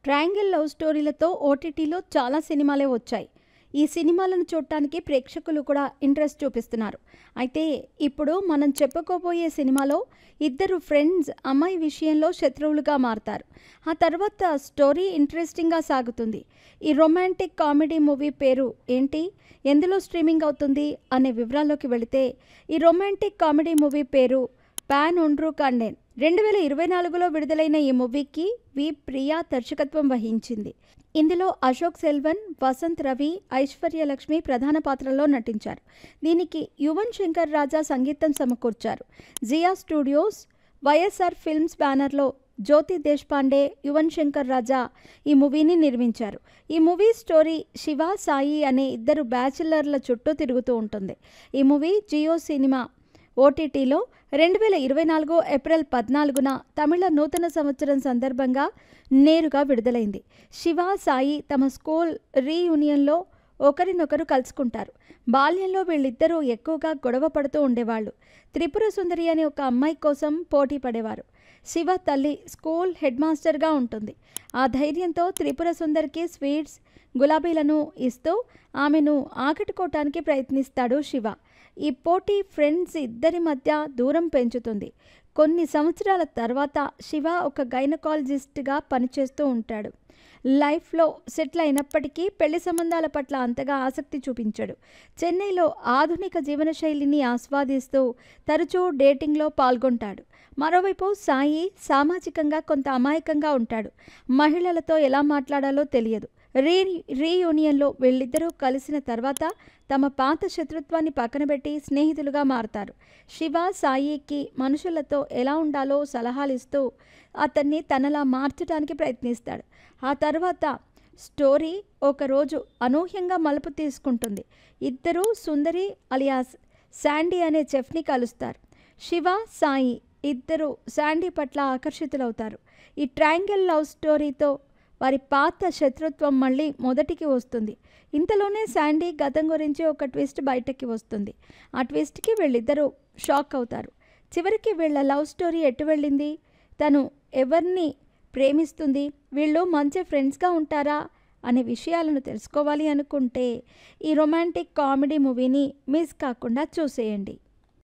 Triangle love స్టోరీలతో ఓటీటీలో చాలా సినిమాలే వచ్చాయి. ఈ సినిమాలను చూడటానికి ప్రేక్షకులు కూడా ఇంట్రెస్ట్ చూపిస్తున్నారు. అయితే ఇప్పుడు మనం చెప్పుకోబోయే సినిమాలో ఇద్దరు ఫ్రెండ్స్ అమ్మాయి విషయంలో శత్రువులుగా మారతారు. ఆ తర్వాత స్టోరీ ఇంట్రెస్టింగ్గా సాగుతుంది. ఈ రొమాంటిక్ కామెడీ మూవీ పేరు ఏంటి, ఎందులో స్ట్రీమింగ్ అవుతుంది అనే వివరాల్లోకి వెళితే, ఈ రొమాంటిక్ కామెడీ మూవీ పేరు పాన్ ఒండ్రు కండెన్. 2024లో విడుదలైన ఈ మూవీకి వి ప్రియా దర్శకత్వం వహించింది. ఇందులో అశోక్ సెల్వన్, వసంత్ రవి, ఐశ్వర్యలక్ష్మి ప్రధాన పాత్రల్లో నటించారు. దీనికి యువన్ శంకర్ రాజా సంగీతం సమకూర్చారు. జియా స్టూడియోస్, వైఎస్ఆర్ ఫిల్మ్స్ బ్యానర్లో జ్యోతి దేశ్పాండే, యువన్ శంకర్ రాజా ఈ మూవీని నిర్మించారు. ఈ మూవీ స్టోరీ శివ, సాయి అనే ఇద్దరు బ్యాచిలర్ల చుట్టూ తిరుగుతూ ఉంటుంది. ఈ మూవీ జియో సినిమా ఓటీటీలో 2024 ఏప్రిల్ 14న తమిళ నూతన సంవత్సరం సందర్భంగా నేరుగా విడుదలైంది. శివ, సాయి తమ స్కూల్ రీయూనియన్లో ఒకరినొకరు కలుసుకుంటారు. బాల్యంలో వీళ్ళిద్దరూ ఎక్కువగా గొడవ పడుతూ ఉండేవాళ్ళు. త్రిపుర సుందరి అనే ఒక అమ్మాయి కోసం పోటీ పడేవారు. శివ తల్లి స్కూల్ హెడ్ మాస్టర్గా ఉంటుంది. ఆ ధైర్యంతో త్రిపుర సుందరికి స్వీట్స్, గులాబీలను ఇస్తూ ఆమెను ఆకట్టుకోవటానికి ప్రయత్నిస్తాడు శివ. ఈ పోటీ ఫ్రెండ్స్ ఇద్దరి మధ్య దూరం పెంచుతుంది. కొన్ని సంవత్సరాల తర్వాత శివ ఒక గైనకాలజిస్ట్గా పనిచేస్తూ ఉంటాడు. లైఫ్లో సెటిల్ అయినప్పటికీ పెళ్లి సంబంధాల పట్ల అంతగా ఆసక్తి చూపించాడు. చెన్నైలో ఆధునిక జీవనశైలిని ఆస్వాదిస్తూ తరచూ డేటింగ్లో పాల్గొంటాడు. మరోవైపు సాయి సామాజికంగా కొంత అమాయకంగా ఉంటాడు. మహిళలతో ఎలా మాట్లాడాలో తెలియదు. రీయూనియన్లో వీళ్ళిద్దరూ కలిసిన తర్వాత తమ పాత శత్రుత్వాన్ని పక్కనబెట్టి స్నేహితులుగా మారతారు. శివ సాయికి మనుషులతో ఎలా ఉండాలో సలహాలిస్తూ అతన్ని తనలా మార్చడానికి ప్రయత్నిస్తాడు. ఆ తర్వాత స్టోరీ ఒకరోజు అనూహ్యంగా మలుపు తీసుకుంటుంది. ఇద్దరూ సుందరి అలియాస్ శాండీ అనే చెఫ్ని కలుస్తారు. శివ, సాయి ఇద్దరు శాండీ పట్ల ఆకర్షితులవుతారు. ఈ ట్రయాంగిల్ లవ్ స్టోరీతో వారి పాత శత్రుత్వం మళ్ళీ మొదటికి వస్తుంది. ఇంతలోనే శాండీ గతం గురించి ఒక ట్విస్ట్ బయటకి వస్తుంది. ఆ ట్విస్ట్కి వీళ్ళిద్దరూ షాక్ అవుతారు. చివరికి వీళ్ళ లవ్ స్టోరీ ఎటు వెళ్ళింది, తను ఎవరిని ప్రేమిస్తుంది, వీళ్ళు మంచి ఫ్రెండ్స్గా ఉంటారా అనే విషయాలను తెలుసుకోవాలి అనుకుంటే ఈ రొమాంటిక్ కామెడీ మూవీని మిస్ కాకుండా చూసేయండి.